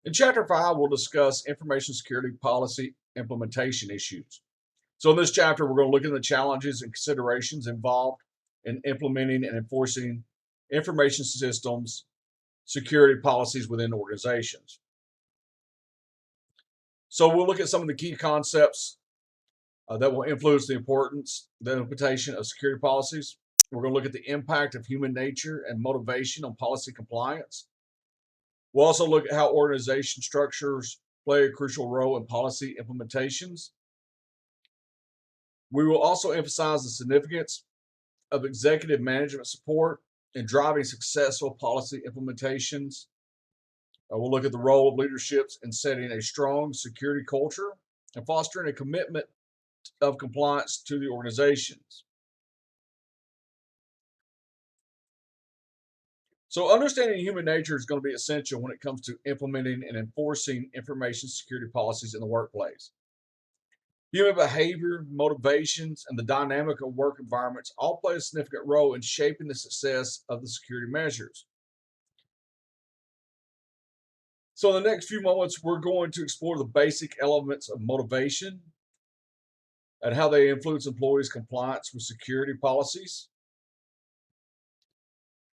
In Chapter 5, we'll discuss information security policy implementation issues. So, in this chapter, we're going to look at the challenges and considerations involved in implementing and enforcing information systems security policies within organizations. So, we'll look at some of the key concepts that will influence the implementation of security policies. We're going to look at the impact of human nature and motivation on policy compliance. We'll also look at how organization structures play a crucial role in policy implementations. We will also emphasize the significance of executive management support in driving successful policy implementations. We'll look at the role of leaderships in setting a strong security culture and fostering a commitment of compliance to the organizations. So, understanding human nature is going to be essential when it comes to implementing and enforcing information security policies in the workplace. Human behavior, motivations, and the dynamic of work environments all play a significant role in shaping the success of the security measures. So, in the next few moments, we're going to explore the basic elements of motivation and how they influence employees' compliance with security policies.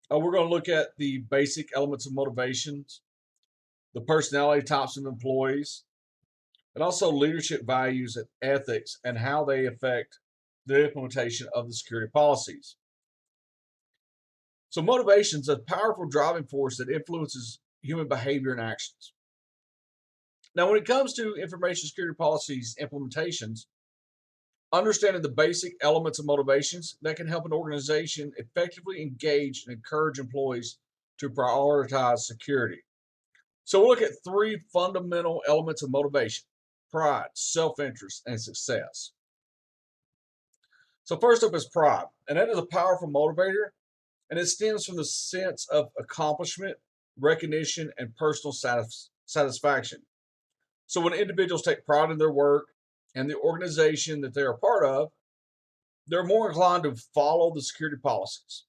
We're going to look at the basic elements of motivations, the personality types of employees, and also leadership values and ethics and how they affect the implementation of the security policies. So, motivation is a powerful driving force that influences human behavior and actions. Now, when it comes to information security policies implementations, understanding the basic elements of motivations that can help an organization effectively engage and encourage employees to prioritize security. So, we'll look at three fundamental elements of motivation: pride, self interest, and success. So, first up is pride, and that is a powerful motivator, and it stems from the sense of accomplishment, recognition, and personal satisfaction. So, when individuals take pride in their work and the organization that they are part of, they're more inclined to follow the security policies.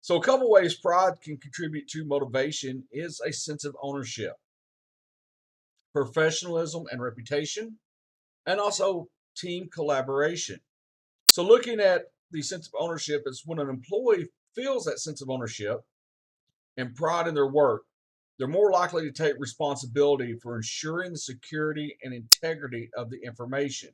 So, a couple ways pride can contribute to motivation is a sense of ownership, professionalism and reputation, and also team collaboration. So, looking at the sense of ownership is when an employee feels that sense of ownership and pride in their work, they're more likely to take responsibility for ensuring the security and integrity of the information.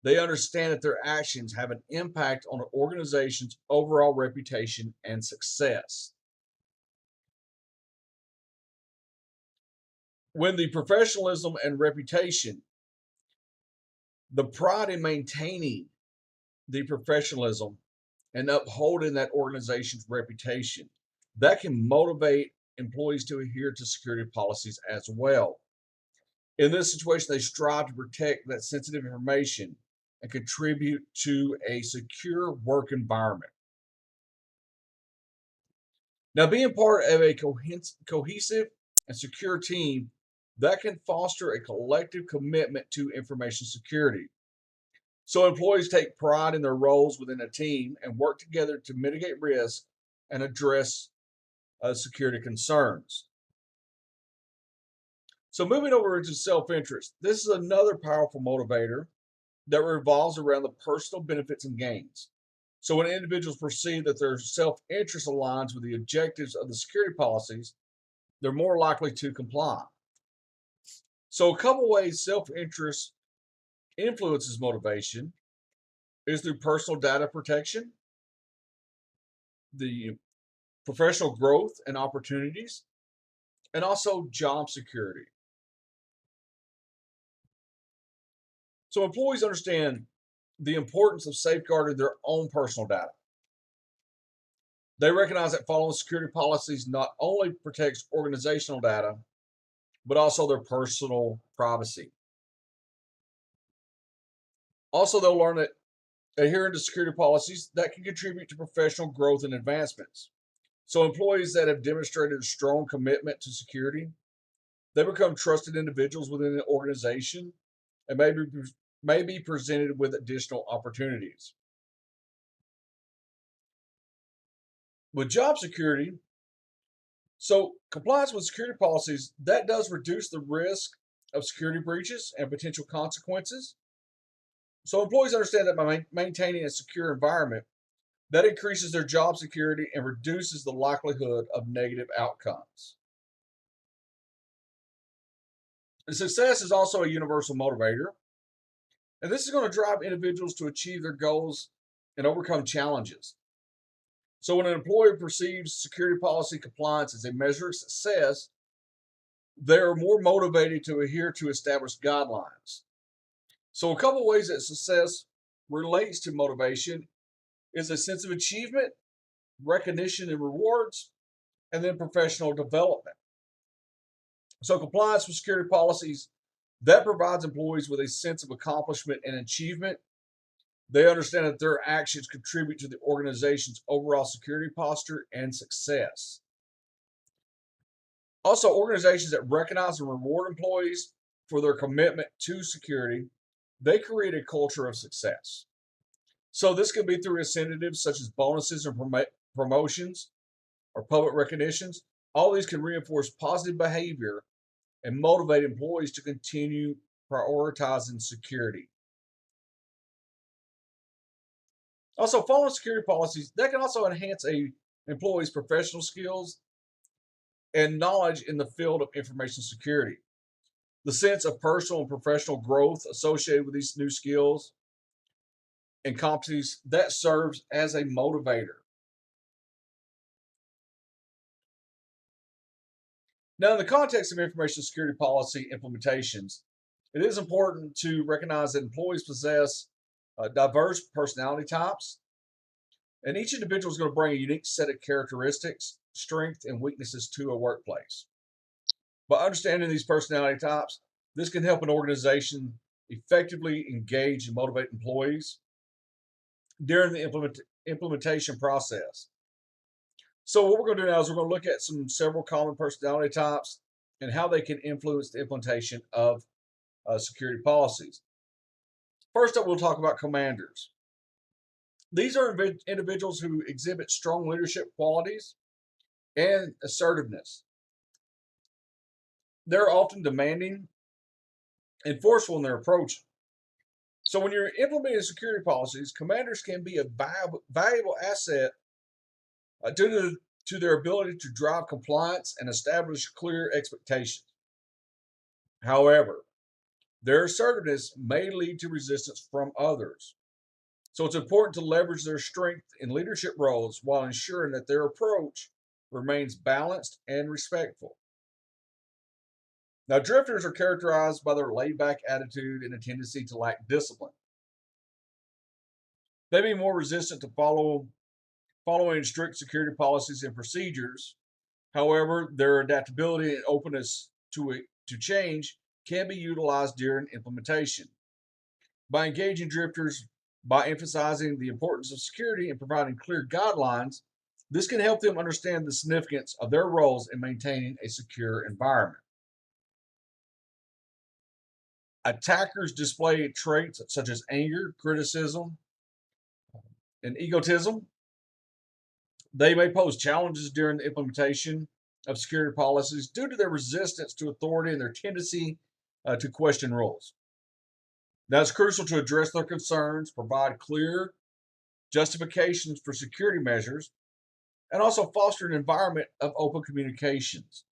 They understand that their actions have an impact on an organization's overall reputation and success. When the professionalism and reputation, the pride in maintaining the professionalism and upholding that organization's reputation, that can motivate employees to adhere to security policies as well. In this situation, they strive to protect that sensitive information and contribute to a secure work environment. Now, being part of a cohesive and secure team, that can foster a collective commitment to information security. So, employees take pride in their roles within a team and work together to mitigate risk and address security concerns. So, moving over into self interest, this is another powerful motivator that revolves around the personal benefits and gains. So, when individuals perceive that their self interest aligns with the objectives of the security policies, they're more likely to comply. So, a couple ways self interest influences motivation is through personal data protection, the professional growth and opportunities, and also job security. So, employees understand the importance of safeguarding their own personal data. They recognize that following security policies not only protects organizational data, but also their personal privacy. Also, they'll learn that adhering to security policies that can contribute to professional growth and advancements. So, employees that have demonstrated a strong commitment to security, they become trusted individuals within the organization and may be presented with additional opportunities. With job security, So, compliance with security policies that does reduce the risk of security breaches and potential consequences. So, employees understand that by maintaining a secure environment, that increases their job security and reduces the likelihood of negative outcomes. And success is also a universal motivator, and this is going to drive individuals to achieve their goals and overcome challenges. So, when an employer perceives security policy compliance as a measure of success, they are more motivated to adhere to established guidelines. So, a couple of ways that success relates to motivation is a sense of achievement, recognition and rewards, and then professional development. So, compliance with security policies that provides employees with a sense of accomplishment and achievement. They understand that their actions contribute to the organization's overall security posture and success. Also, organizations that recognize and reward employees for their commitment to security, they create a culture of success. So this can be through incentives such as bonuses and promotions or public recognitions. All these can reinforce positive behavior and motivate employees to continue prioritizing security. Also, following security policies that can also enhance a employee's professional skills and knowledge in the field of information security. The sense of personal and professional growth associated with these new skills and competencies that serves as a motivator. Now, in the context of information security policy implementations, it is important to recognize that employees possess diverse personality types, and each individual is going to bring a unique set of characteristics, strengths, and weaknesses to a workplace. By understanding these personality types, this can help an organization effectively engage and motivate employees during the implementation process. So, what we're going to do now is we're going to look at several common personality types and how they can influence the implementation of security policies. First up, we'll talk about commanders. These are individuals who exhibit strong leadership qualities and assertiveness. They're often demanding and forceful in their approach. So, when you're implementing security policies, commanders can be a valuable asset due to their ability to drive compliance and establish clear expectations. However, their assertiveness may lead to resistance from others. So it's important to leverage their strength in leadership roles while ensuring that their approach remains balanced and respectful. Now, drifters are characterized by their laid back attitude and a tendency to lack discipline. They may be more resistant to following strict security policies and procedures. However, their adaptability and openness to change can be utilized during implementation. By engaging drifters by emphasizing the importance of security and providing clear guidelines, this can help them understand the significance of their roles in maintaining a secure environment. Attackers display traits such as anger, criticism, and egotism. They may pose challenges during the implementation of security policies due to their resistance to authority and their tendency to question rules. Now, it's crucial to address their concerns, provide clear justifications for security measures, and also foster an environment of open communications.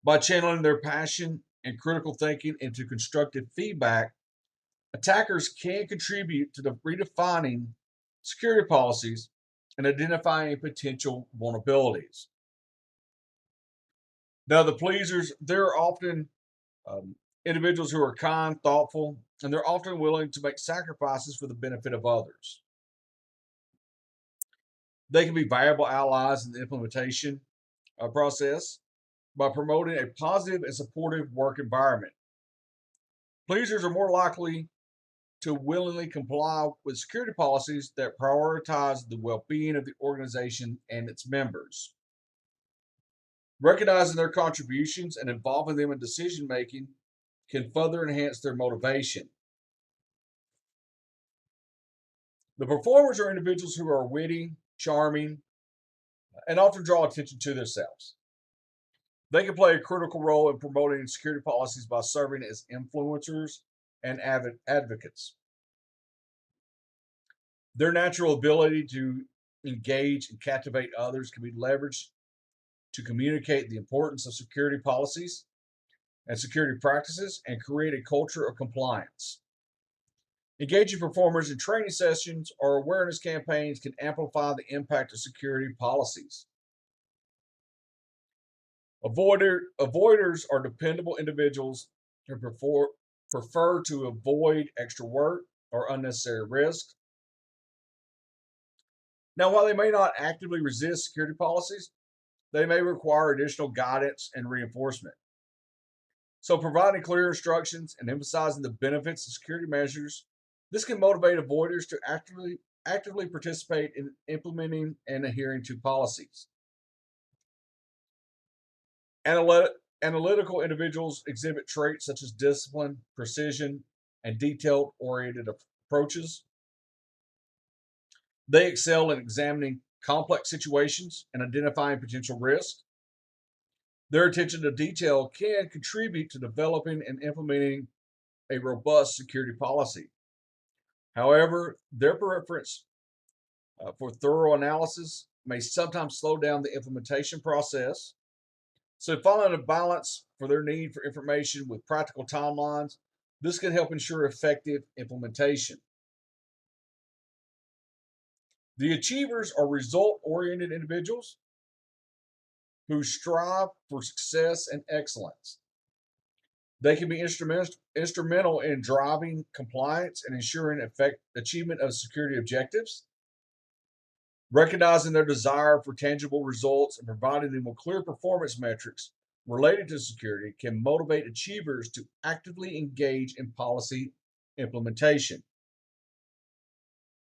By channeling their passion and critical thinking into constructive feedback, attackers can contribute to the redefining security policies and identifying potential vulnerabilities. Now, the pleasers, they're often um, individuals who are kind, thoughtful, and they're often willing to make sacrifices for the benefit of others. They can be valuable allies in the implementation process by promoting a positive and supportive work environment. Pleasers are more likely to willingly comply with security policies that prioritize the well being of the organization and its members. Recognizing their contributions and involving them in decision making can further enhance their motivation. The performers are individuals who are witty, charming, and often draw attention to themselves. They can play a critical role in promoting security policies by serving as influencers and advocates. Their natural ability to engage and captivate others can be leveraged to communicate the importance of security policies and security practices and create a culture of compliance. Engaging performers in training sessions or awareness campaigns can amplify the impact of security policies. Avoiders are dependable individuals who prefer to avoid extra work or unnecessary risk. Now, while they may not actively resist security policies, they may require additional guidance and reinforcement. So, providing clear instructions and emphasizing the benefits of security measures, this can motivate avoiders to actively participate in implementing and adhering to policies. Analytical individuals exhibit traits such as discipline, precision, and detailed oriented approaches. They excel in examining complex situations and identifying potential risks. Their attention to detail can contribute to developing and implementing a robust security policy. However, their preference for thorough analysis may sometimes slow down the implementation process. So, finding a balance for their need for information with practical timelines, this can help ensure effective implementation. The achievers are result oriented individuals who strive for success and excellence. They can be instrumental in driving compliance and ensuring achievement of security objectives. Recognizing their desire for tangible results and providing them with clear performance metrics related to security can motivate achievers to actively engage in policy implementation.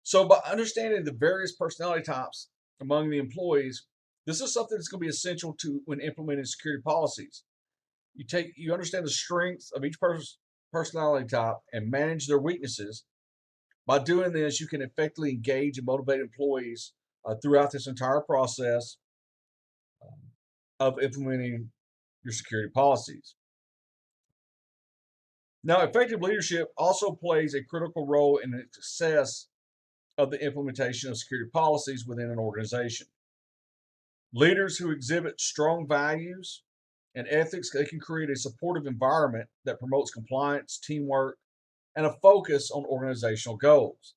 So, by understanding the various personality types among the employees, this is something that's going to be essential to when implementing security policies. You understand the strengths of each personality type and manage their weaknesses. By doing this, you can effectively engage and motivate employees throughout this entire process of implementing your security policies. Now, effective leadership also plays a critical role in the success of the implementation of security policies within an organization. Leaders who exhibit strong values and ethics, they can create a supportive environment that promotes compliance, teamwork, and a focus on organizational goals.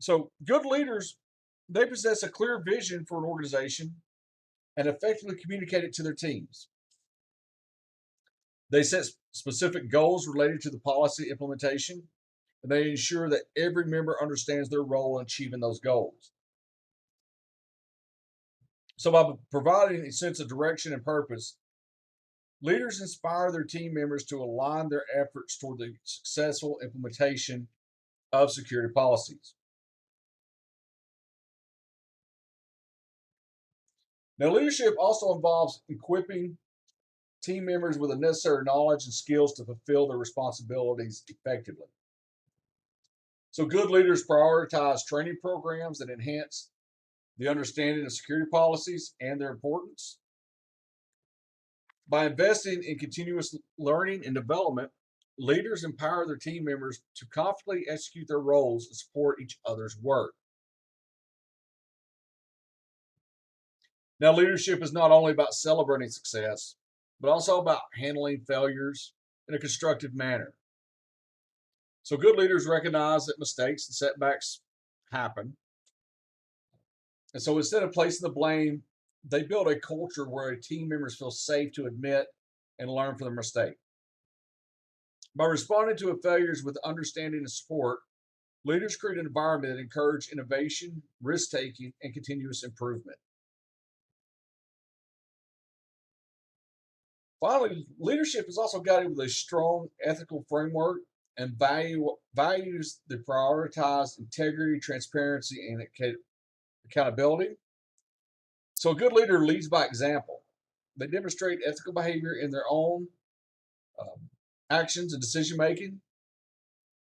So, good leaders, they possess a clear vision for an organization and effectively communicate it to their teams. They set specific goals related to the policy implementation, and they ensure that every member understands their role in achieving those goals. So, by providing a sense of direction and purpose, leaders inspire their team members to align their efforts toward the successful implementation of security policies. Now, leadership also involves equipping team members with the necessary knowledge and skills to fulfill their responsibilities effectively. So, good leaders prioritize training programs that enhance the understanding of security policies and their importance. By investing in continuous learning and development, leaders empower their team members to confidently execute their roles and support each other's work. Now, leadership is not only about celebrating success, but also about handling failures in a constructive manner. So, good leaders recognize that mistakes and setbacks happen. And so, instead of placing the blame, they build a culture where team members feel safe to admit and learn from their mistake. By responding to failures with understanding and support, leaders create an environment that encourages innovation, risk taking, and continuous improvement. Finally, leadership is also guided with a strong ethical framework and values that prioritize integrity, transparency, and accountability. So, a good leader leads by example. They demonstrate ethical behavior in their own actions and decision making.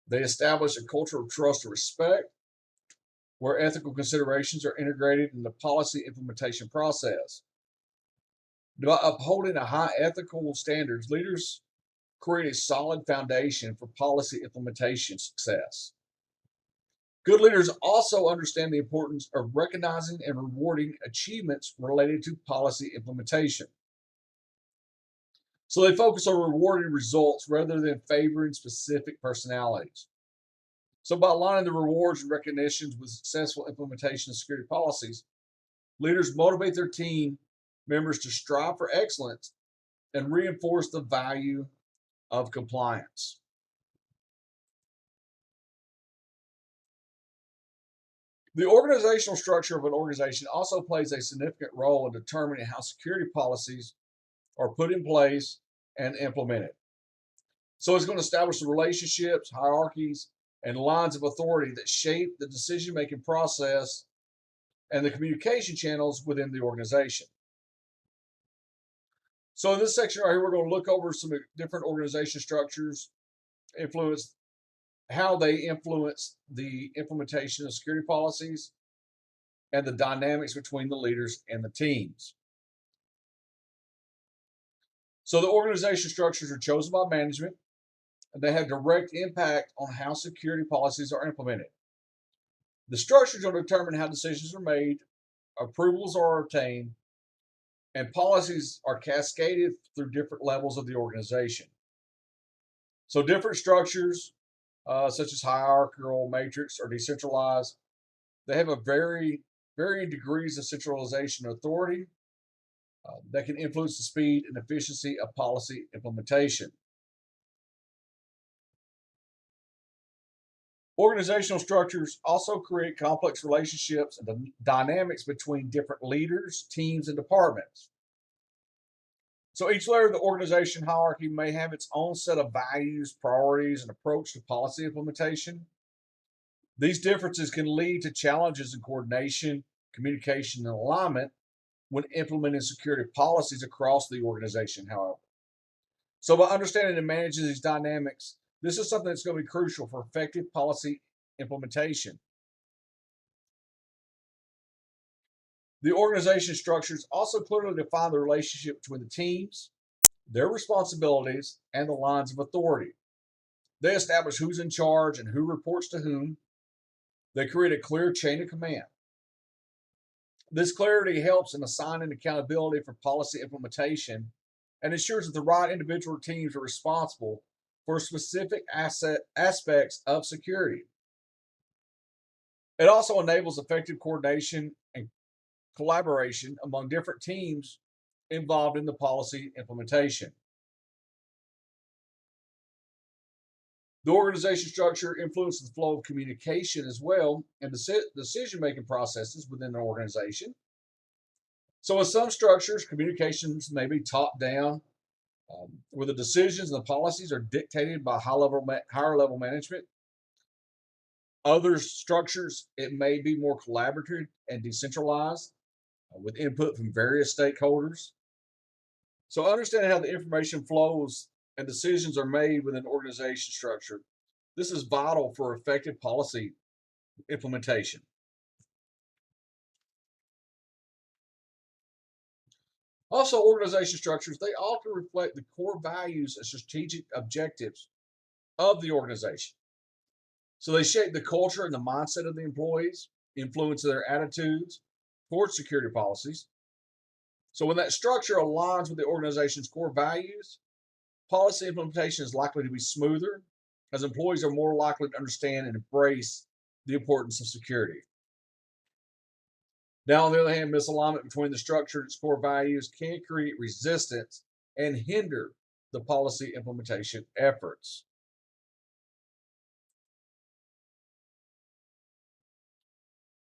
They establish a culture of trust and respect. where ethical considerations are integrated in the policy implementation process. By upholding a high ethical standards, leaders create a solid foundation for policy implementation success. Good leaders also understand the importance of recognizing and rewarding achievements related to policy implementation. So they focus on rewarding results rather than favoring specific personalities. So by aligning the rewards and recognitions with successful implementation of security policies, leaders motivate their team members to strive for excellence and reinforce the value of compliance. The organizational structure of an organization also plays a significant role in determining how security policies are put in place and implemented. So it's going to establish the relationships, hierarchies, and lines of authority that shape the decision making process and the communication channels within the organization. So in this section right here, we're going to look over some different organization structures, influence how they influence the implementation of security policies, and the dynamics between the leaders and the teams. So the organization structures are chosen by management, and they have direct impact on how security policies are implemented. The structures will determine how decisions are made, approvals are obtained, and policies are cascaded through different levels of the organization. So different structures, such as hierarchical, matrix, or decentralized, they have a varying degrees of centralization and authority that can influence the speed and efficiency of policy implementation. Organizational structures also create complex relationships and the dynamics between different leaders, teams, and departments. So each layer of the organization hierarchy may have its own set of values, priorities, and approach to policy implementation. These differences can lead to challenges in coordination, communication, and alignment when implementing security policies across the organization, however. So, by understanding and managing these dynamics, this is something that's going to be crucial for effective policy implementation. The organization structures also clearly define the relationship between the teams, their responsibilities, and the lines of authority. They establish who's in charge and who reports to whom. They create a clear chain of command. This clarity helps in assigning accountability for policy implementation and ensures that the right individual teams are responsible for specific aspects of security. It also enables effective coordination and collaboration among different teams involved in the policy implementation. The organization structure influences the flow of communication as well and decision making processes within an organization. So, in some structures, communications may be top down, where the decisions and the policies are dictated by higher level management. Other structures, it may be more collaborative and decentralized with input from various stakeholders. So, understanding how the information flows and decisions are made within an organization structure, this is vital for effective policy implementation. Also, organization structures, they often reflect the core values and strategic objectives of the organization. So they shape the culture and the mindset of the employees, influence their attitudes towards security policies. So when that structure aligns with the organization's core values, policy implementation is likely to be smoother as employees are more likely to understand and embrace the importance of security. Now, on the other hand, misalignment between the structure and its core values can create resistance and hinder the policy implementation efforts.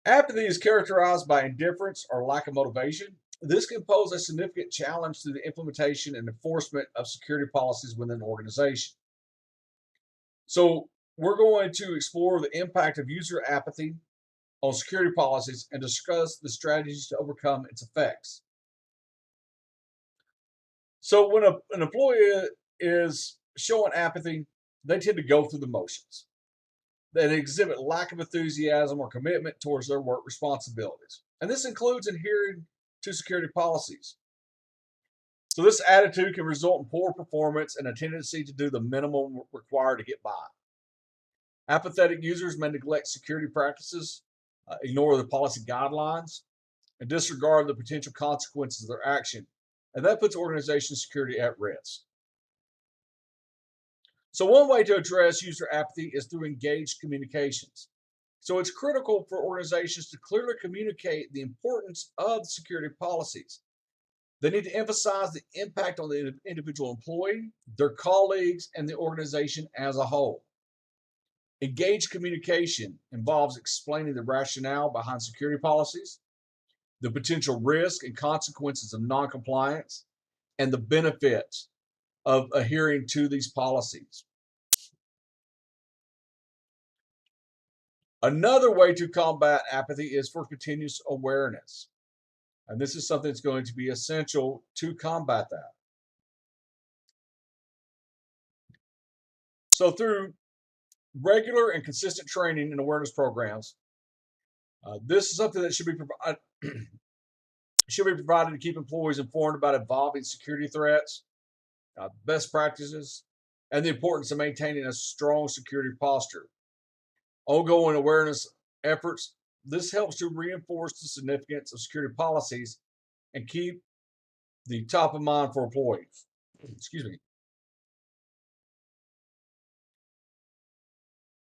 Apathy is characterized by indifference or lack of motivation. This can pose a significant challenge to the implementation and enforcement of security policies within an organization. So, we're going to explore the impact of user apathy on security policies and discuss the strategies to overcome its effects. So, when an employee is showing apathy, they tend to go through the motions. that exhibit lack of enthusiasm or commitment towards their work responsibilities. And this includes adhering to security policies. So, this attitude can result in poor performance and a tendency to do the minimum required to get by. Apathetic users may neglect security practices, ignore the policy guidelines, and disregard the potential consequences of their action. And that puts organization security at risk. So, one way to address user apathy is through engaged communications. So, it's critical for organizations to clearly communicate the importance of security policies. They need to emphasize the impact on the individual employee, their colleagues, and the organization as a whole. Engaged communication involves explaining the rationale behind security policies, the potential risk and consequences of noncompliance, and the benefits of adhering to these policies. Another way to combat apathy is for continuous awareness. And this is something that's going to be essential to combat that. So, through regular and consistent training and awareness programs, this is something that should be provided to keep employees informed about evolving security threats, best practices, and the importance of maintaining a strong security posture. Ongoing awareness efforts, this helps to reinforce the significance of security policies and keep the top of mind for employees. Excuse me.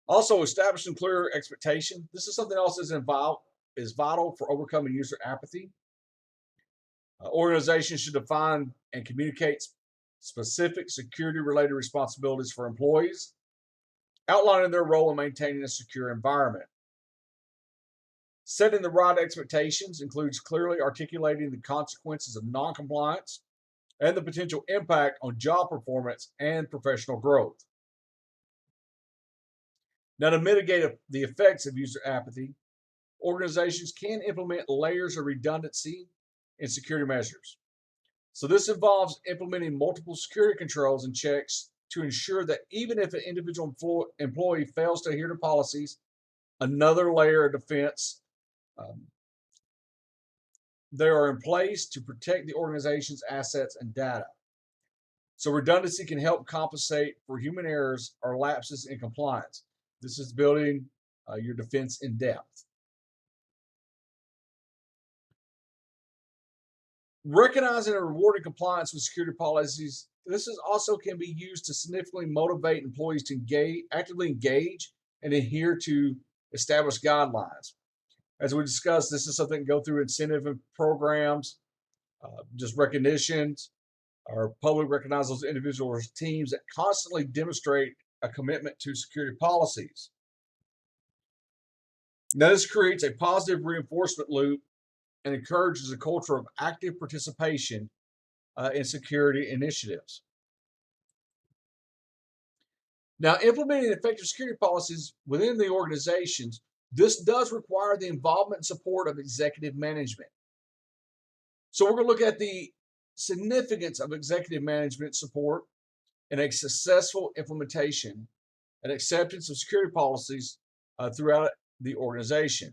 Also, establishing clear expectation. This is something else is vital for overcoming user apathy. Organizations should define and communicate specific security-related responsibilities for employees, outlining their role in maintaining a secure environment. Setting the right expectations includes clearly articulating the consequences of noncompliance and the potential impact on job performance and professional growth. Now, to mitigate the effects of user apathy, organizations can implement layers of redundancy in security measures. So, this involves implementing multiple security controls and checks to ensure that even if an individual employee fails to adhere to policies, another layer of defense they are in place to protect the organization's assets and data. So redundancy can help compensate for human errors or lapses in compliance. This is building your defense in depth. Recognizing and rewarding compliance with security policies, this is also can be used to significantly motivate employees to actively engage and adhere to established guidelines. As we discussed, this is something that go through incentive programs, just recognitions, or public recognize those individuals or teams that constantly demonstrate a commitment to security policies. Now, this creates a positive reinforcement loop and encourages a culture of active participation in security initiatives. Now, implementing effective security policies within the organizations, this does require the involvement and support of executive management. So, we're going to look at the significance of executive management support in a successful implementation and acceptance of security policies throughout the organization.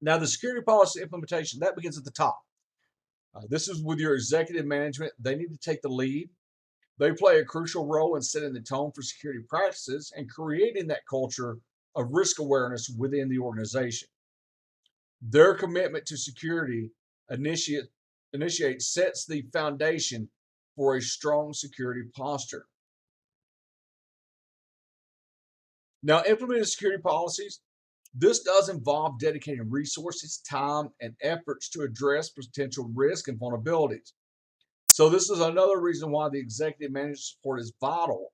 Now, the security policy implementation that begins at the top. This is with your executive management. They need to take the lead. They play a crucial role in setting the tone for security practices and creating that culture of risk awareness within the organization. Their commitment to security sets the foundation for a strong security posture. Now, implementing security policies, this does involve dedicating resources, time, and efforts to address potential risk and vulnerabilities. So, this is another reason why the executive management support is vital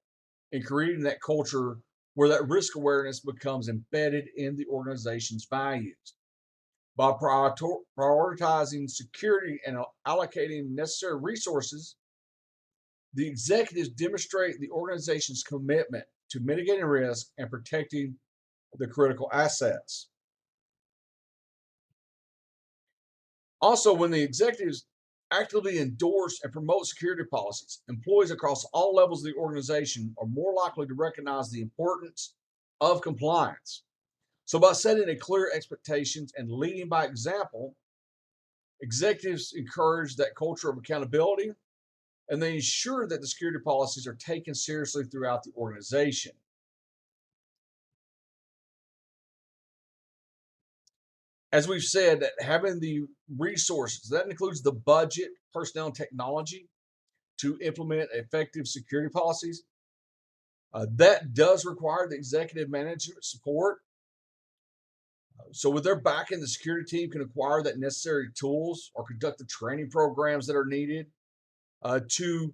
in creating that culture where that risk awareness becomes embedded in the organization's values. By prioritizing security and allocating necessary resources, the executives demonstrate the organization's commitment to mitigating risk and protecting the critical assets. Also, when the executives actively endorse and promote security policies. Employees across all levels of the organization are more likely to recognize the importance of compliance. So, by setting a clear expectations and leading by example, executives encourage that culture of accountability and they ensure that the security policies are taken seriously throughout the organization. As we've said, that having the resources that includes the budget, personnel, and technology to implement effective security policies. That does require the executive management support. So, with their backing, the security team can acquire that necessary tools or conduct the training programs that are needed to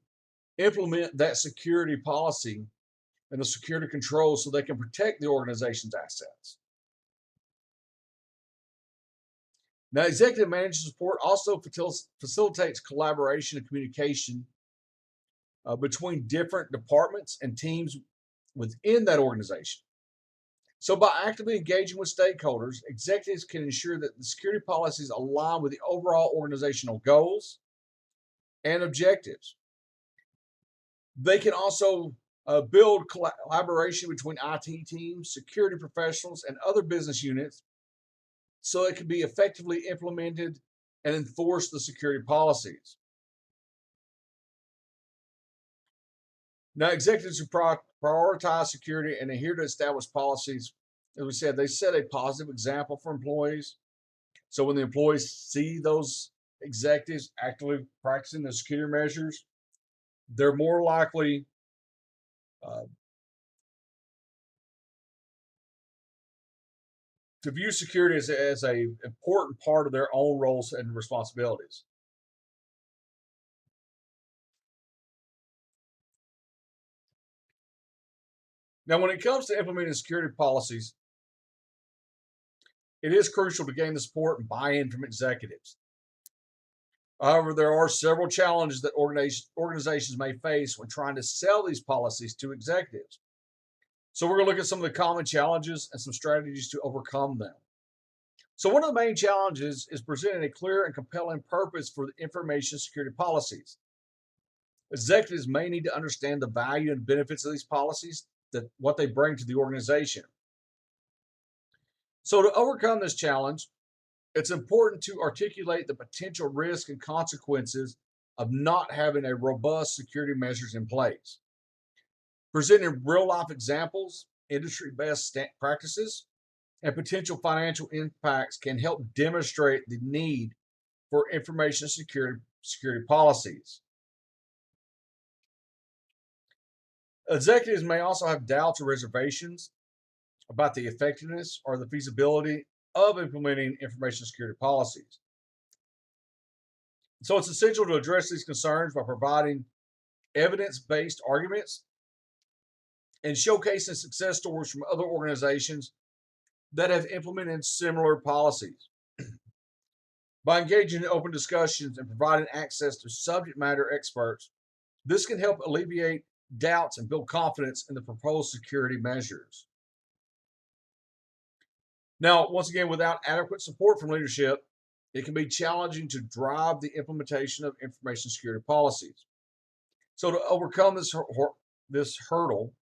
implement that security policy and the security controls so they can protect the organization's assets. Now, executive management support also facilitates collaboration and communication between different departments and teams within that organization. So, by actively engaging with stakeholders, executives can ensure that the security policies align with the overall organizational goals and objectives. They can also build collaboration between IT teams, security professionals, and other business units so it can be effectively implemented and enforce the security policies. Now, executives who prioritize security and adhere to established policies, as we said, they set a positive example for employees. So when the employees see those executives actively practicing the security measures, they're more likely uh, to view security as a important part of their own roles and responsibilities. Now, when it comes to implementing security policies, it is crucial to gain the support and buy-in from executives. However, there are several challenges that organizations may face when trying to sell these policies to executives. So, we're going to look at some of the common challenges and some strategies to overcome them. So, one of the main challenges is presenting a clear and compelling purpose for the information security policies. Executives may need to understand the value and benefits of these policies, that what they bring to the organization. So, to overcome this challenge, it's important to articulate the potential risk and consequences of not having a robust security measures in place. Presenting real life examples, industry best practices, and potential financial impacts can help demonstrate the need for information security policies. Executives may also have doubts or reservations about the effectiveness or the feasibility of implementing information security policies. So it's essential to address these concerns by providing evidence based arguments and showcasing success stories from other organizations that have implemented similar policies. By engaging in open discussions and providing access to subject matter experts, this can help alleviate doubts and build confidence in the proposed security measures. Now, once again, without adequate support from leadership, it can be challenging to drive the implementation of information security policies. So, to overcome this hurdle,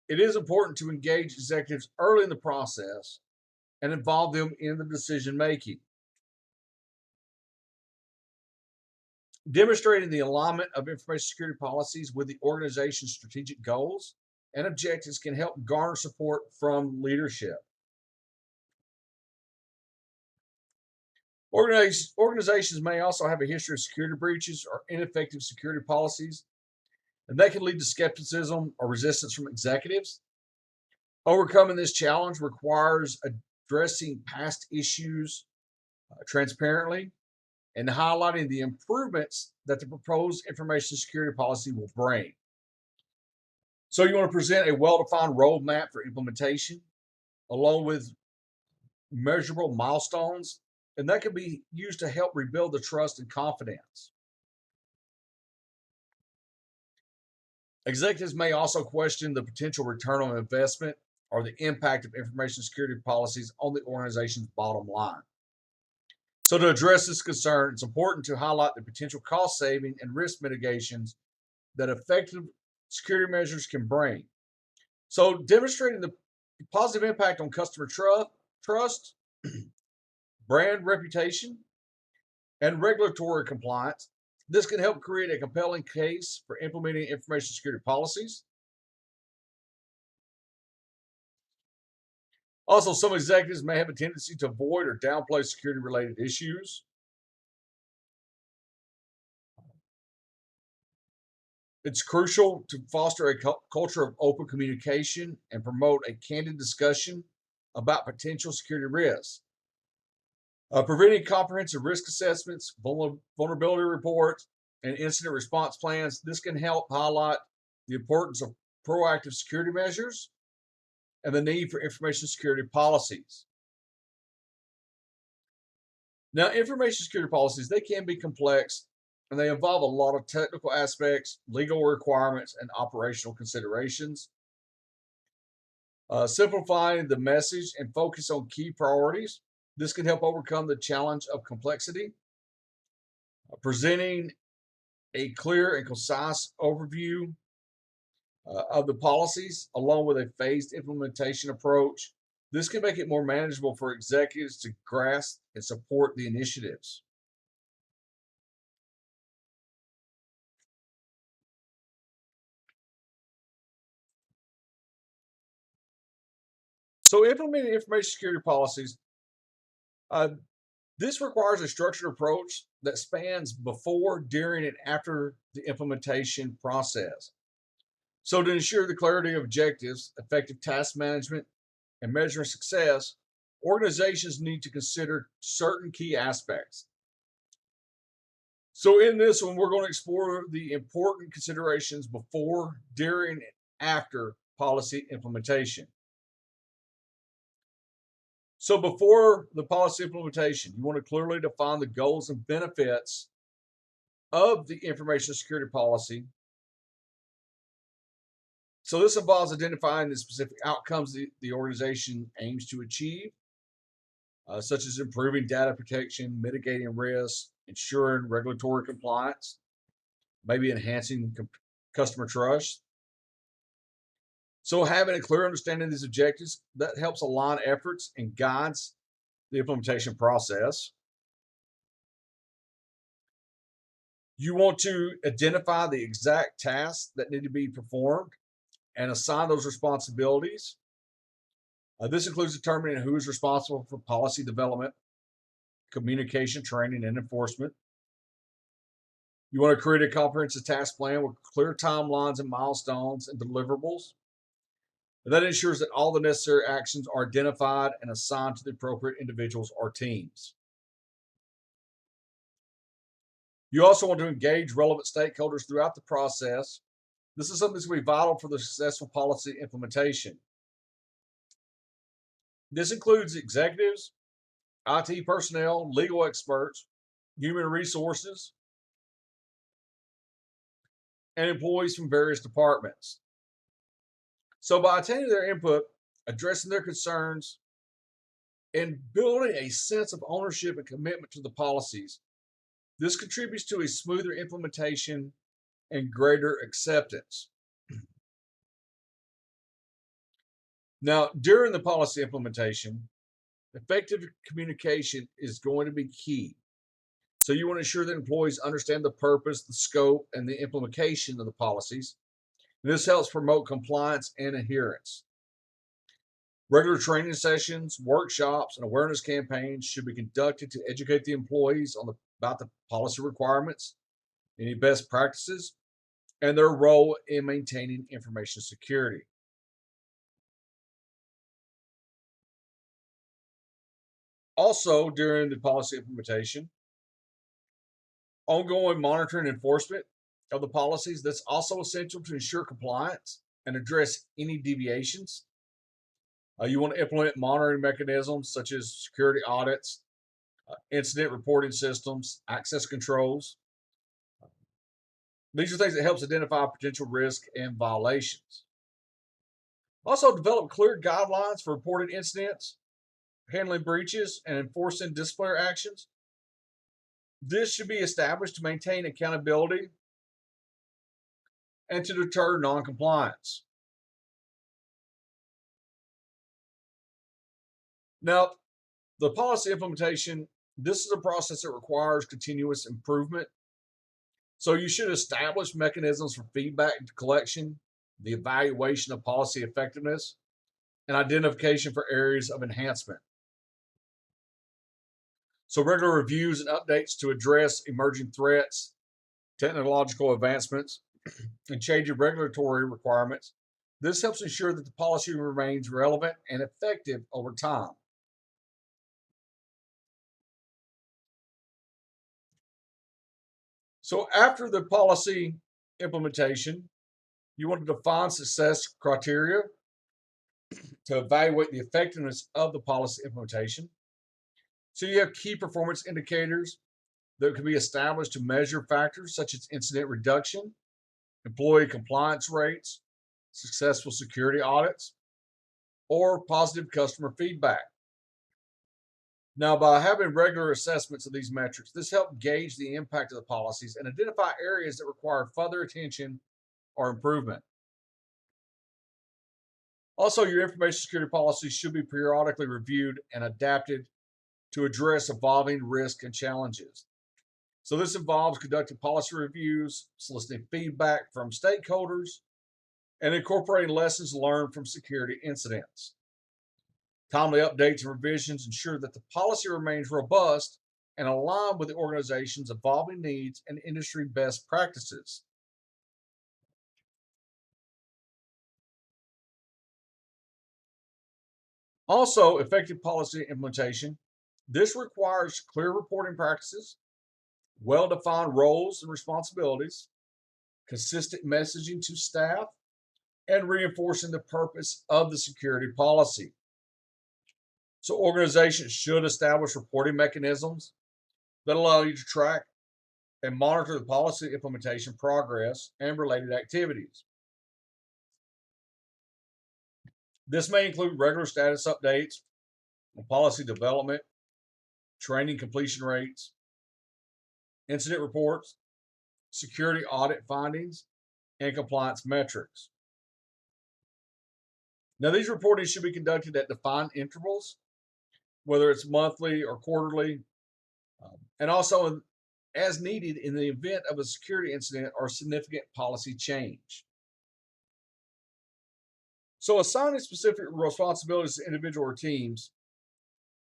it is important to engage executives early in the process and involve them in the decision making. Demonstrating the alignment of information security policies with the organization's strategic goals and objectives can help garner support from leadership. Organizations may also have a history of security breaches or ineffective security policies, and that can lead to skepticism or resistance from executives. Overcoming this challenge requires addressing past issues transparently and highlighting the improvements that the proposed information security policy will bring. So, you want to present a well defined roadmap for implementation, along with measurable milestones, and that can be used to help rebuild the trust and confidence. Executives may also question the potential return on investment or the impact of information security policies on the organization's bottom line. So, to address this concern, it's important to highlight the potential cost saving and risk mitigations that effective security measures can bring. So, demonstrating the positive impact on customer trust, brand reputation, and regulatory compliance. This can help create a compelling case for implementing information security policies. Also, some executives may have a tendency to avoid or downplay security related issues. It's crucial to foster a culture of open communication and promote a candid discussion about potential security risks. Preventing comprehensive risk assessments, vulnerability reports, and incident response plans. This can help highlight the importance of proactive security measures and the need for information security policies. Now, information security policies, they can be complex and they involve a lot of technical aspects, legal requirements, and operational considerations. Simplifying the message and focus on key priorities. This can help overcome the challenge of complexity. Presenting a clear and concise overview of the policies, along with a phased implementation approach. This can make it more manageable for executives to grasp and support the initiatives. So, implementing information security policies, uh, this requires a structured approach that spans before, during, and after the implementation process. So, to ensure the clarity of objectives, effective task management, and measuring success, organizations need to consider certain key aspects. So, in this one, we're going to explore the important considerations before, during, and after policy implementation. So, before the policy implementation, you want to clearly define the goals and benefits of the information security policy. So, this involves identifying the specific outcomes the organization aims to achieve, such as improving data protection, mitigating risks, ensuring regulatory compliance, maybe enhancing customer trust. So, having a clear understanding of these objectives that helps align efforts and guides the implementation process. You want to identify the exact tasks that need to be performed and assign those responsibilities. This includes determining who is responsible for policy development, communication, training, and enforcement. You want to create a comprehensive task plan with clear timelines and milestones and deliverables. That ensures that all the necessary actions are identified and assigned to the appropriate individuals or teams. You also want to engage relevant stakeholders throughout the process. This is something that's going to be vital for the successful policy implementation. This includes executives, IT personnel, legal experts, human resources, and employees from various departments. So, by attending their input, addressing their concerns, and building a sense of ownership and commitment to the policies, this contributes to a smoother implementation and greater acceptance. Now, during the policy implementation, effective communication is going to be key. So, you want to ensure that employees understand the purpose, the scope, and the implementation of the policies. This helps promote compliance and adherence. Regular training sessions, workshops, and awareness campaigns should be conducted to educate the employees about the policy requirements, any best practices, and their role in maintaining information security. Also, during the policy implementation, ongoing monitoring and enforcement of the policies, that's also essential to ensure compliance and address any deviations. You want to implement monitoring mechanisms such as security audits, incident reporting systems, access controls. These are things that helps identify potential risk and violations. Also, develop clear guidelines for reported incidents, handling breaches, and enforcing disciplinary actions. This should be established to maintain accountability and to deter noncompliance. Now, the policy implementation, this is a process that requires continuous improvement. So you should establish mechanisms for feedback collection, the evaluation of policy effectiveness, and identification for areas of enhancement. So regular reviews and updates to address emerging threats, technological advancements, and changing regulatory requirements. This helps ensure that the policy remains relevant and effective over time. So after the policy implementation, you want to define success criteria to evaluate the effectiveness of the policy implementation. So you have key performance indicators that can be established to measure factors such as incident reduction, employee compliance rates, successful security audits, or positive customer feedback. Now, by having regular assessments of these metrics, this helps gauge the impact of the policies and identify areas that require further attention or improvement. Also, your information security policies should be periodically reviewed and adapted to address evolving risks and challenges. So, this involves conducting policy reviews, soliciting feedback from stakeholders, and incorporating lessons learned from security incidents. Timely updates and revisions ensure that the policy remains robust and aligned with the organization's evolving needs and industry best practices. Also, effective policy implementation. This requires clear reporting practices, well defined roles and responsibilities, consistent messaging to staff, and reinforcing the purpose of the security policy. So, organizations should establish reporting mechanisms that allow you to track and monitor the policy implementation progress and related activities. This may include regular status updates on policy development, training completion rates, incident reports, security audit findings, and compliance metrics. Now, these reportings should be conducted at defined intervals, whether it's monthly or quarterly, and also as needed in the event of a security incident or significant policy change. So, assigning specific responsibilities to individual or teams.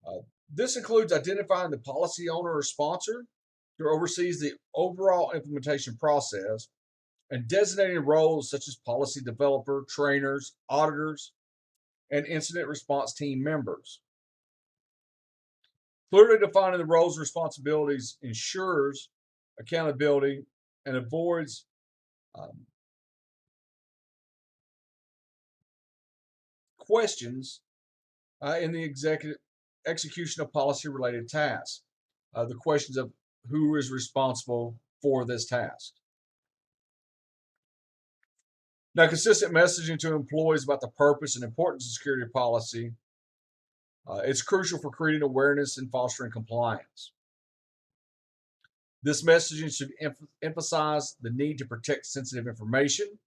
Uh, this includes identifying the policy owner or sponsor who oversees the overall implementation process and designating roles such as policy developer, trainers, auditors, and incident response team members. Clearly defining the roles and responsibilities ensures accountability and avoids um, questions in the executive execution of policy related tasks. The questions of who is responsible for this task. Now, consistent messaging to employees about the purpose and importance of security policy. It's crucial for creating awareness and fostering compliance. This messaging should emphasize the need to protect sensitive information,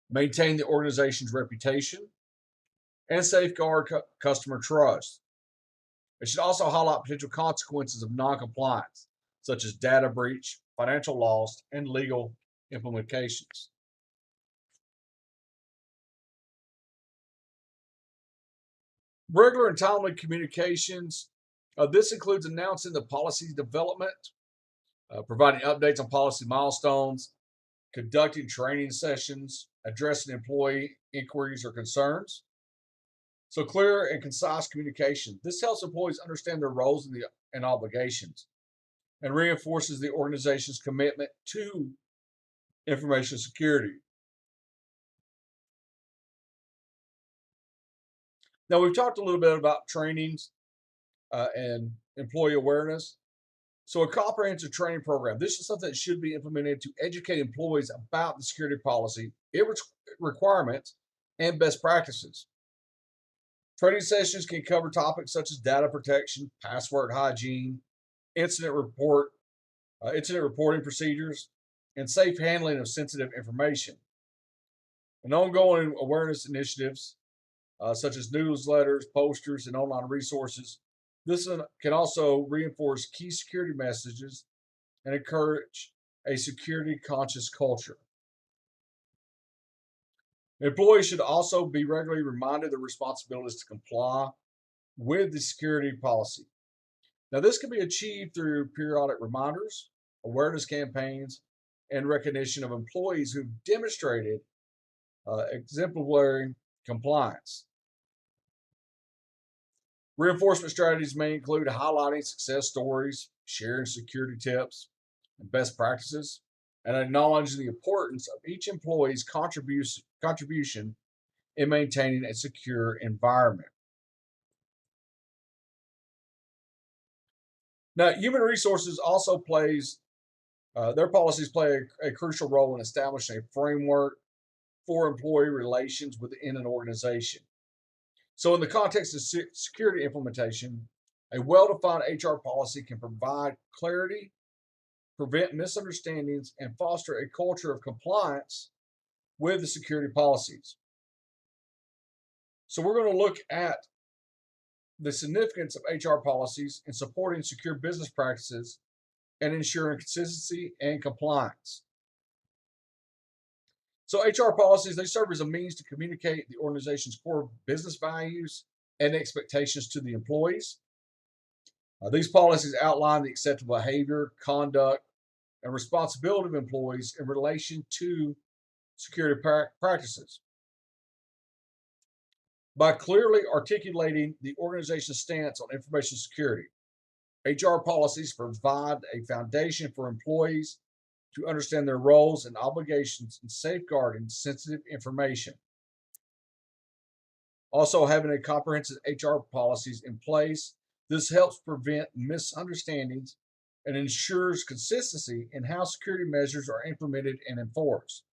maintain the organization's reputation, and safeguard customer trust. It should also highlight potential consequences of noncompliance, such as data breach, financial loss, and legal implications. Regular and timely communications. This includes announcing the policy development, providing updates on policy milestones, conducting training sessions, addressing employee inquiries or concerns. So, clear and concise communication. This helps employees understand their roles and obligations and reinforces the organization's commitment to information security. Now, we've talked a little bit about trainings and employee awareness. So, a comprehensive training program. This is something that should be implemented to educate employees about the security policy, its requirements, and best practices. Training sessions can cover topics such as data protection, password hygiene, incident report, incident reporting procedures, and safe handling of sensitive information. And ongoing awareness initiatives such as newsletters, posters, and online resources. This can also reinforce key security messages and encourage a security conscious culture. Employees should also be regularly reminded of their responsibilities to comply with the security policy. Now, this can be achieved through periodic reminders, awareness campaigns, and recognition of employees who've demonstrated exemplary compliance. Reinforcement strategies may include highlighting success stories, sharing security tips and best practices, and acknowledging the importance of each employee's contribution in maintaining a secure environment. Now, human resources also plays their policies play a crucial role in establishing a framework for employee relations within an organization. So, in the context of security implementation, a well defined HR policy can provide clarity, prevent misunderstandings, and foster a culture of compliance with the security policies. So, we're going to look at the significance of HR policies in supporting secure business practices and ensuring consistency and compliance. So HR policies, they serve as a means to communicate the organization's core business values and expectations to the employees. These policies outline the acceptable behavior, conduct, and responsibility of employees in relation to security practices. By clearly articulating the organization's stance on information security, HR policies provide a foundation for employees to understand their roles and obligations in safeguarding sensitive information. Also, having a comprehensive HR policies in place, this helps prevent misunderstandings and ensures consistency in how security measures are implemented and enforced.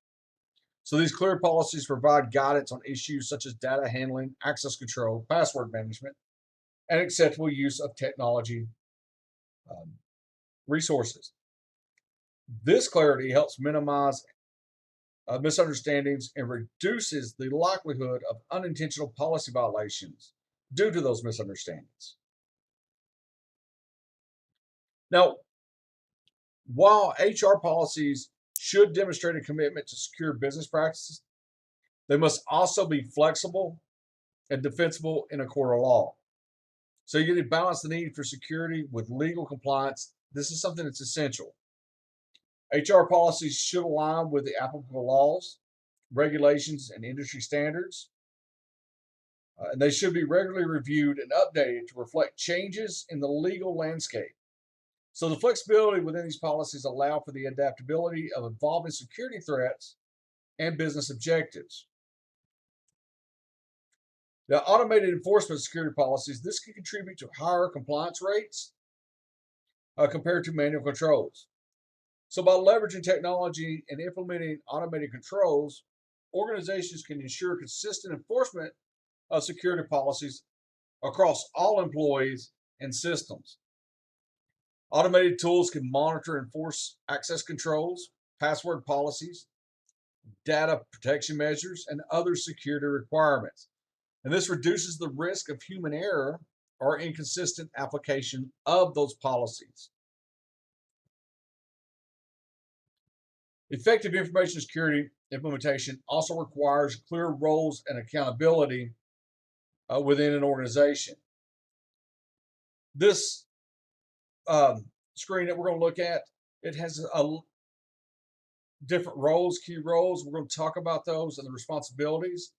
So, these clear policies provide guidance on issues such as data handling, access control, password management, and acceptable use of technology um, resources. This clarity helps minimize misunderstandings and reduces the likelihood of unintentional policy violations due to those misunderstandings. Now, while HR policies should demonstrate a commitment to secure business practices, they must also be flexible and defensible in a court of law. So you get to balance the need for security with legal compliance. This is something that's essential. HR policies should align with the applicable laws, regulations, and industry standards. And they should be regularly reviewed and updated to reflect changes in the legal landscape. So the flexibility within these policies allow for the adaptability of evolving security threats and business objectives. Now, automated enforcement of security policies, this can contribute to higher compliance rates compared to manual controls. So by leveraging technology and implementing automated controls, organizations can ensure consistent enforcement of security policies across all employees and systems. Automated tools can monitor and enforce access controls, password policies, data protection measures, and other security requirements. And this reduces the risk of human error or inconsistent application of those policies. Effective information security implementation also requires clear roles and accountability within an organization. This screen that we're going to look at, it has different roles, key roles. We're going to talk about those and the responsibilities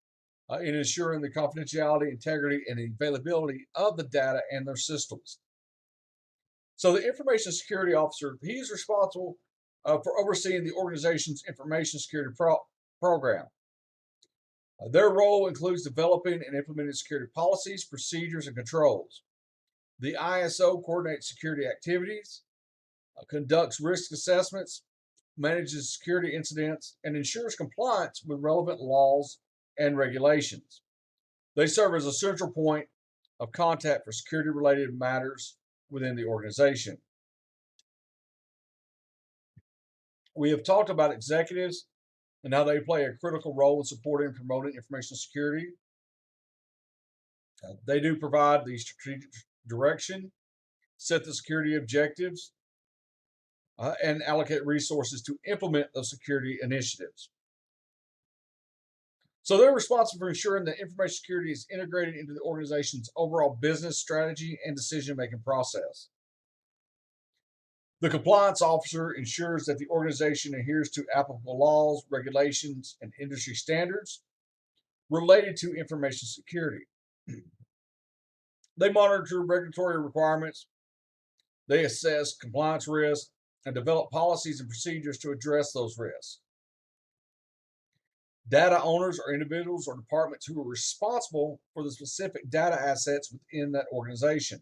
in ensuring the confidentiality, integrity, and the availability of the data and their systems. So the information security officer, he's responsible for overseeing the organization's information security program. Their role includes developing and implementing security policies, procedures, and controls. The ISO coordinates security activities, conducts risk assessments, manages security incidents, and ensures compliance with relevant laws and regulations. They serve as a central point of contact for security related matters within the organization. We have talked about executives and how they play a critical role in supporting and promoting information security. They do provide the strategic direction, set the security objectives, and allocate resources to implement those security initiatives. So they're responsible for ensuring that information security is integrated into the organization's overall business strategy and decision making process. The compliance officer ensures that the organization adheres to applicable laws, regulations, and industry standards related to information security. They monitor regulatory requirements, they assess compliance risks, and develop policies and procedures to address those risks. Data owners are individuals or departments who are responsible for the specific data assets within that organization.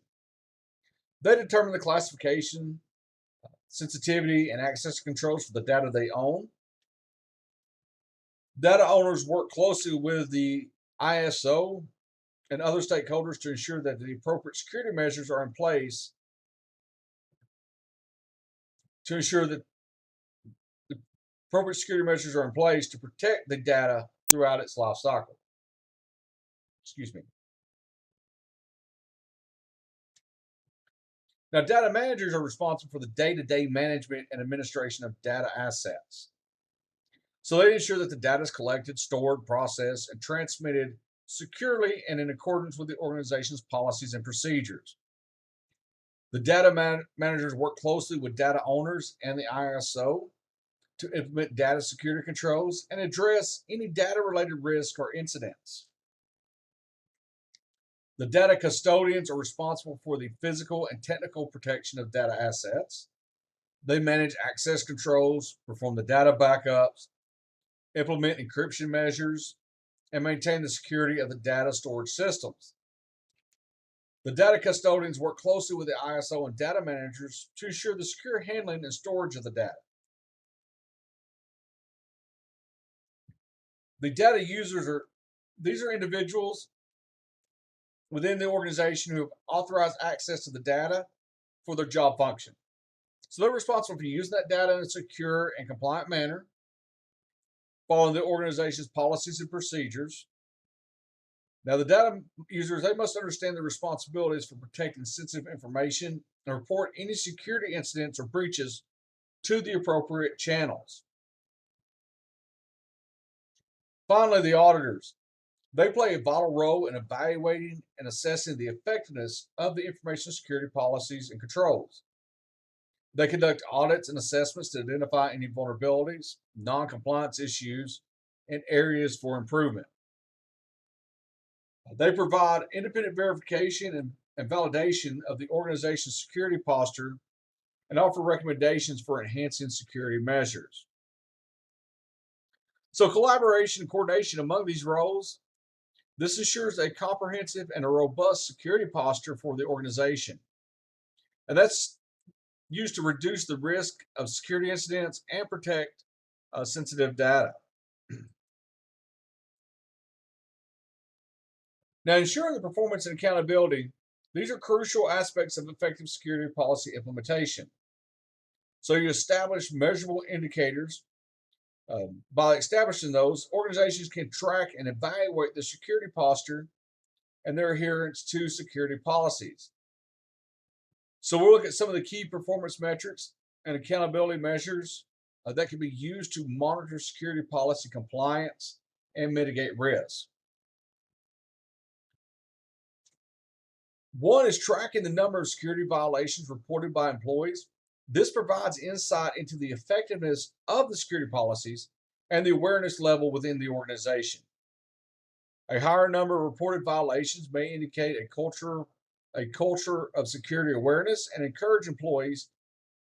They determine the classification, sensitivity, and access controls for the data they own. Data owners work closely with the ISO and other stakeholders to ensure that the appropriate security measures are in place to ensure that the appropriate security measures are in place to protect the data throughout its life cycle. Excuse me. Now, data managers are responsible for the day-to-day management and administration of data assets. So they ensure that the data is collected, stored, processed, and transmitted securely and in accordance with the organization's policies and procedures. The managers work closely with data owners and the ISO to implement data security controls and address any data related risk or incidents. The data custodians are responsible for the physical and technical protection of data assets. They manage access controls, perform the data backups, implement encryption measures, and maintain the security of the data storage systems. The data custodians work closely with the ISO and data managers to ensure the secure handling and storage of the data. The data users are these are individuals within the organization who have authorized access to the data for their job function. So they're responsible for using that data in a secure and compliant manner, following the organization's policies and procedures. Now, the data users, they must understand the responsibilities for protecting sensitive information and report any security incidents or breaches to the appropriate channels. Finally, the auditors. They play a vital role in evaluating and assessing the effectiveness of the information security policies and controls. They conduct audits and assessments to identify any vulnerabilities, non-compliance issues, and areas for improvement. They provide independent verification and validation of the organization's security posture and offer recommendations for enhancing security measures. So, collaboration and coordination among these roles, this ensures a comprehensive and a robust security posture for the organization. And that's used to reduce the risk of security incidents and protect sensitive data. Now, ensuring the performance and accountability, these are crucial aspects of effective security policy implementation. So, you establish measurable indicators. By establishing those, organizations can track and evaluate the security posture and their adherence to security policies. So, we'll look at some of the key performance metrics and accountability measures that can be used to monitor security policy compliance and mitigate risks. One is tracking the number of security violations reported by employees. This provides insight into the effectiveness of the security policies and the awareness level within the organization. A higher number of reported violations may indicate a culture of security awareness and encourage employees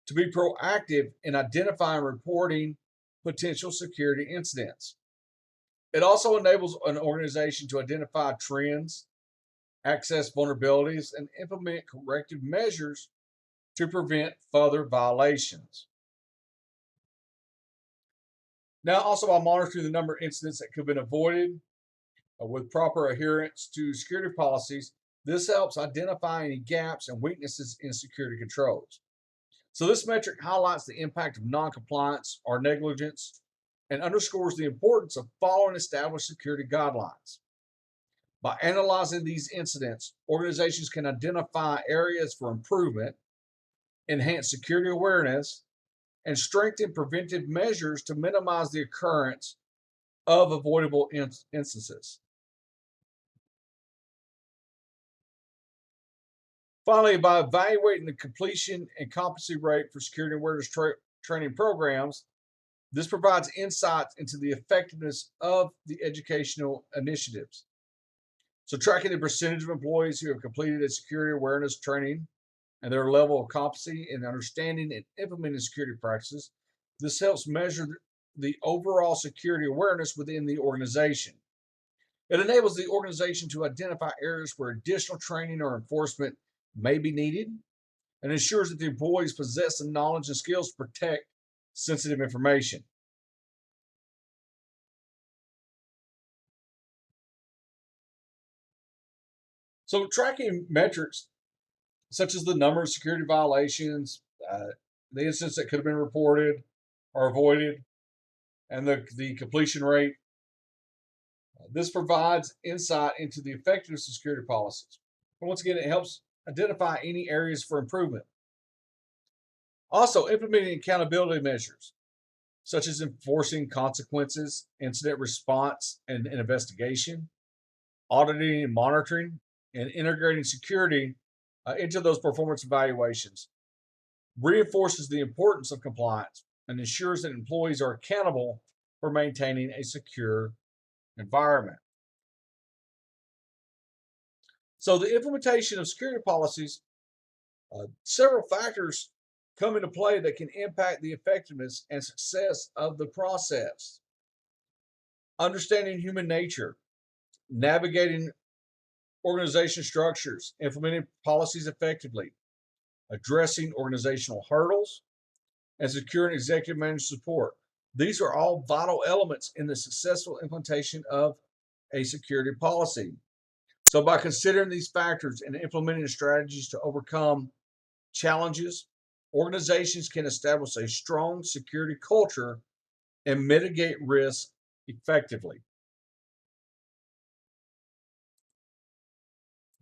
to be proactive in identifying and reporting potential security incidents. It also enables an organization to identify trends, access vulnerabilities, and implement corrective measures to prevent further violations. Now, also by monitoring the number of incidents that could have been avoided with proper adherence to security policies, this helps identify any gaps and weaknesses in security controls. So, this metric highlights the impact of noncompliance or negligence and underscores the importance of following established security guidelines. By analyzing these incidents, organizations can identify areas for improvement, enhance security awareness, and strengthen preventive measures to minimize the occurrence of avoidable instances. Finally, by evaluating the completion and competency rate for security awareness training programs, this provides insights into the effectiveness of the educational initiatives. So, tracking the percentage of employees who have completed a security awareness training and their level of competency in understanding and implementing security practices, this helps measure the overall security awareness within the organization. It enables the organization to identify areas where additional training or enforcement may be needed and ensures that the employees possess the knowledge and skills to protect sensitive information. So, tracking metrics such as the number of security violations, the incidents that could have been reported or avoided, and the completion rate, this provides insight into the effectiveness of security policies. And once again, it helps identify any areas for improvement. Also, implementing accountability measures, such as enforcing consequences, incident response and investigation, auditing and monitoring, and integrating security into those performance evaluations, reinforces the importance of compliance and ensures that employees are accountable for maintaining a secure environment. So, the implementation of security policies, several factors come into play that can impact the effectiveness and success of the process. Understanding human nature, navigating organization structures, implementing policies effectively, addressing organizational hurdles, and securing executive management support. These are all vital elements in the successful implementation of a security policy. So, by considering these factors and implementing strategies to overcome challenges, organizations can establish a strong security culture and mitigate risks effectively.